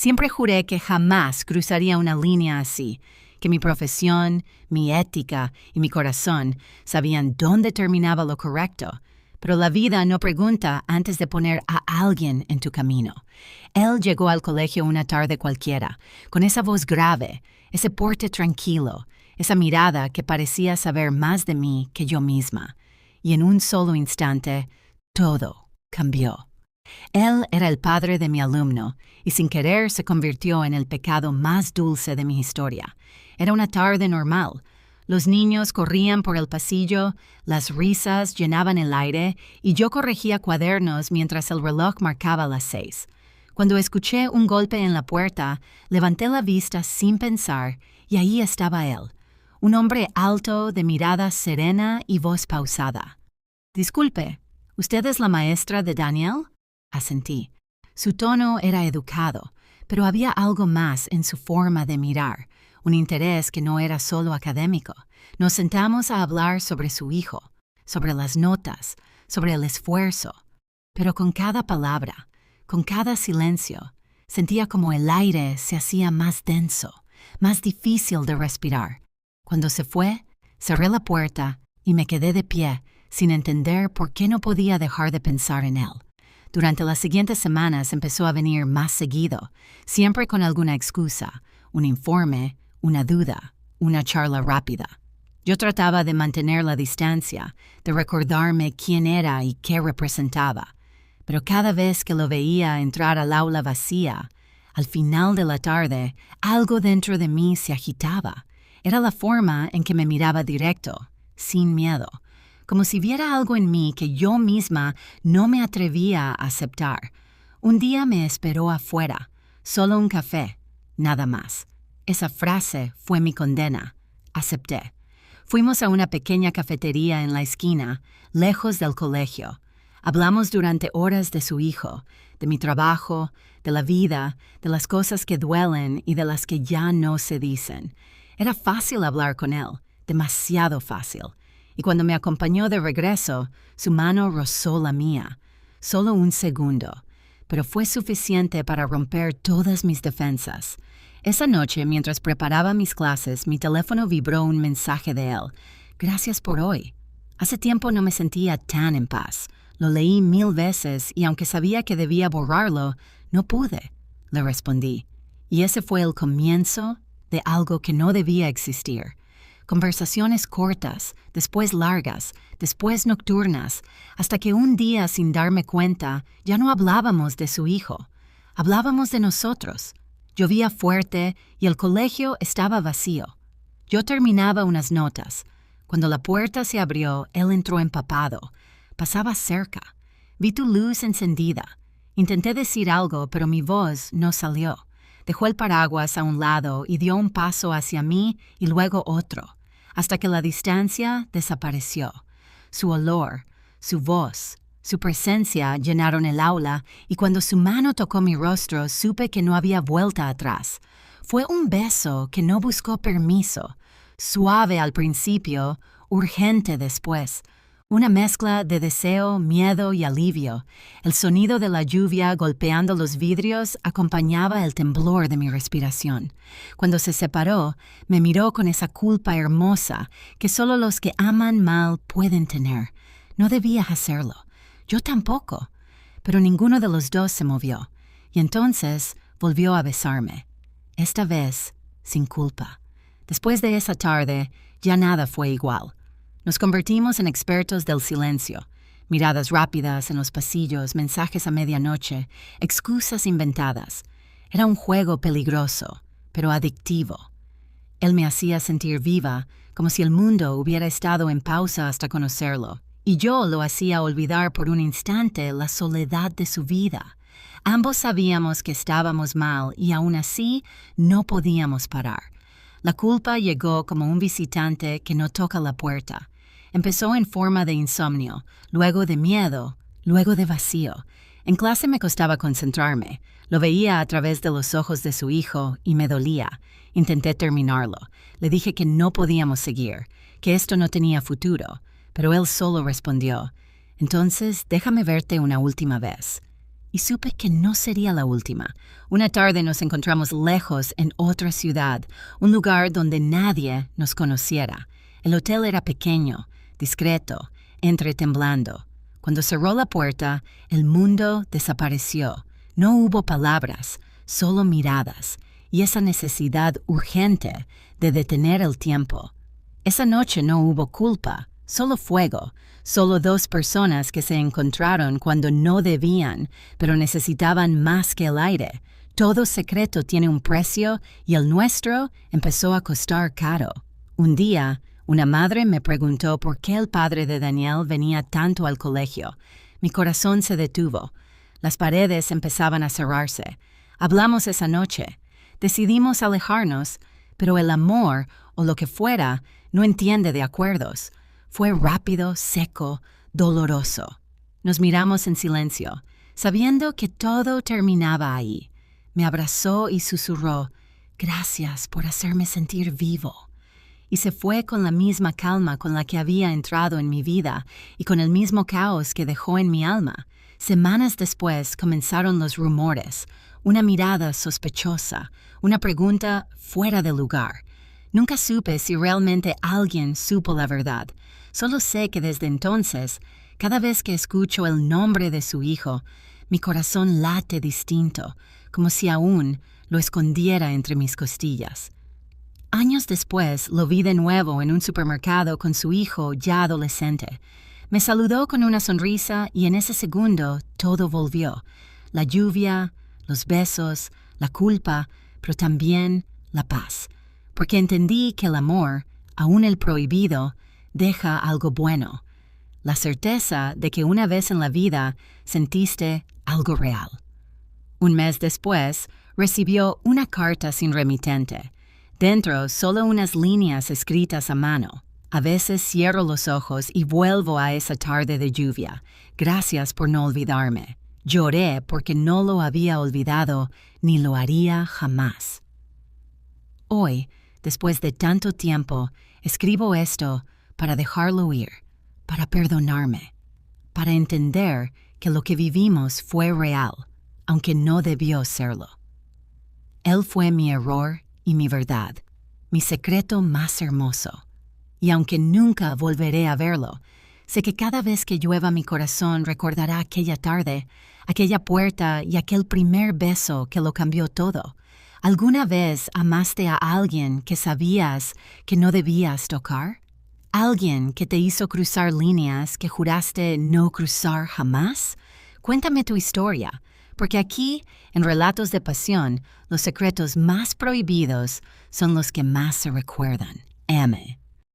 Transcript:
Siempre juré que jamás cruzaría una línea así, que mi profesión, mi ética y mi corazón sabían dónde terminaba lo correcto. Pero la vida no pregunta antes de poner a alguien en tu camino. Él llegó al colegio una tarde cualquiera, con esa voz grave, ese porte tranquilo, esa mirada que parecía saber más de mí que yo misma. Y en un solo instante, todo cambió. Él era el padre de mi alumno, y sin querer se convirtió en el pecado más dulce de mi historia. Era una tarde normal. Los niños corrían por el pasillo, las risas llenaban el aire, y yo corregía cuadernos mientras el reloj marcaba las 6. Cuando escuché un golpe en la puerta, levanté la vista sin pensar, y ahí estaba él, un hombre alto, de mirada serena y voz pausada. «Disculpe, ¿usted es la maestra de Daniel?» Asentí. Su tono era educado, pero había algo más en su forma de mirar, un interés que no era solo académico. Nos sentamos a hablar sobre su hijo, sobre las notas, sobre el esfuerzo. Pero con cada palabra, con cada silencio, sentía como el aire se hacía más denso, más difícil de respirar. Cuando se fue, cerré la puerta y me quedé de pie, sin entender por qué no podía dejar de pensar en él. Durante las siguientes semanas empezó a venir más seguido, siempre con alguna excusa, un informe, una duda, una charla rápida. Yo trataba de mantener la distancia, de recordarme quién era y qué representaba, pero cada vez que lo veía entrar al aula vacía, al final de la tarde, algo dentro de mí se agitaba. Era la forma en que me miraba directo, sin miedo, como si viera algo en mí que yo misma no me atrevía a aceptar. Un día me esperó afuera, solo un café, nada más. Esa frase fue mi condena. Acepté. Fuimos a una pequeña cafetería en la esquina, lejos del colegio. Hablamos durante horas de su hijo, de mi trabajo, de la vida, de las cosas que duelen y de las que ya no se dicen. Era fácil hablar con él, demasiado fácil. Y cuando me acompañó de regreso, su mano rozó la mía. Solo un segundo, pero fue suficiente para romper todas mis defensas. Esa noche, mientras preparaba mis clases, mi teléfono vibró un mensaje de él. «Gracias por hoy». Hace tiempo no me sentía tan en paz. Lo leí 1000 veces y aunque sabía que debía borrarlo, no pude. Le respondí. Y ese fue el comienzo de algo que no debía existir. Conversaciones cortas, después largas, después nocturnas, hasta que un día, sin darme cuenta, ya no hablábamos de su hijo. Hablábamos de nosotros. Llovía fuerte y el colegio estaba vacío. Yo terminaba unas notas. Cuando la puerta se abrió, él entró empapado. Pasaba cerca. Vi tu luz encendida. Intenté decir algo, pero mi voz no salió. Dejó el paraguas a un lado y dio un paso hacia mí y luego otro, hasta que la distancia desapareció. Su olor, su voz, su presencia llenaron el aula y cuando su mano tocó mi rostro supe que no había vuelta atrás. Fue un beso que no buscó permiso, suave al principio, urgente después. Una mezcla de deseo, miedo y alivio. El sonido de la lluvia golpeando los vidrios acompañaba el temblor de mi respiración. Cuando se separó, me miró con esa culpa hermosa que solo los que aman mal pueden tener. No debía hacerlo. Yo tampoco. Pero ninguno de los dos se movió. Y entonces volvió a besarme. Esta vez, sin culpa. Después de esa tarde, ya nada fue igual. Nos convertimos en expertos del silencio. Miradas rápidas en los pasillos, mensajes a medianoche, excusas inventadas. Era un juego peligroso, pero adictivo. Él me hacía sentir viva, como si el mundo hubiera estado en pausa hasta conocerlo, y yo lo hacía olvidar por un instante la soledad de su vida. Ambos sabíamos que estábamos mal y aún así no podíamos parar. La culpa llegó como un visitante que no toca la puerta. Empezó en forma de insomnio, luego de miedo, luego de vacío. En clase me costaba concentrarme. Lo veía a través de los ojos de su hijo y me dolía. Intenté terminarlo. Le dije que no podíamos seguir, que esto no tenía futuro, pero él solo respondió, «Entonces déjame verte una última vez». y supe que no sería la última. Una tarde nos encontramos lejos en otra ciudad, un lugar donde nadie nos conociera. El hotel era pequeño, discreto, temblando. Cuando cerró la puerta, el mundo desapareció. No hubo palabras, solo miradas, y esa necesidad urgente de detener el tiempo. Esa noche no hubo culpa, solo fuego, solo dos personas que se encontraron cuando no debían, pero necesitaban más que el aire. Todo secreto tiene un precio y el nuestro empezó a costar caro. Un día, una madre me preguntó por qué el padre de Daniel venía tanto al colegio. Mi corazón se detuvo. Las paredes empezaban a cerrarse. Hablamos esa noche. Decidimos alejarnos, pero el amor, o lo que fuera, no entiende de acuerdos. Fue rápido, seco, doloroso. Nos miramos en silencio, sabiendo que todo terminaba ahí. Me abrazó y susurró, «Gracias por hacerme sentir vivo». Y se fue con la misma calma con la que había entrado en mi vida y con el mismo caos que dejó en mi alma. Semanas después comenzaron los rumores, una mirada sospechosa, una pregunta fuera de lugar. Nunca supe si realmente alguien supo la verdad. Solo sé que desde entonces, cada vez que escucho el nombre de su hijo, mi corazón late distinto, como si aún lo escondiera entre mis costillas. Años después lo vi de nuevo en un supermercado con su hijo ya adolescente. Me saludó con una sonrisa y en ese segundo todo volvió. La lluvia, los besos, la culpa, pero también la paz. Porque entendí que el amor, aun el prohibido, deja algo bueno. La certeza de que una vez en la vida sentiste algo real. Un mes después, recibió una carta sin remitente. Dentro, solo unas líneas escritas a mano. A veces cierro los ojos y vuelvo a esa tarde de lluvia. Gracias por no olvidarme. Lloré porque no lo había olvidado ni lo haría jamás. Hoy, después de tanto tiempo, escribo esto para dejarlo ir, para perdonarme, para entender que lo que vivimos fue real, aunque no debió serlo. Él fue mi error y mi verdad, mi secreto más hermoso. Y aunque nunca volveré a verlo, sé que cada vez que llueva mi corazón recordará aquella tarde, aquella puerta y aquel primer beso que lo cambió todo. ¿Alguna vez amaste a alguien que sabías que no debías tocar? ¿Alguien que te hizo cruzar líneas que juraste no cruzar jamás? Cuéntame tu historia, porque aquí, en Relatos de Pasión, los secretos más prohibidos son los que más se recuerdan. M.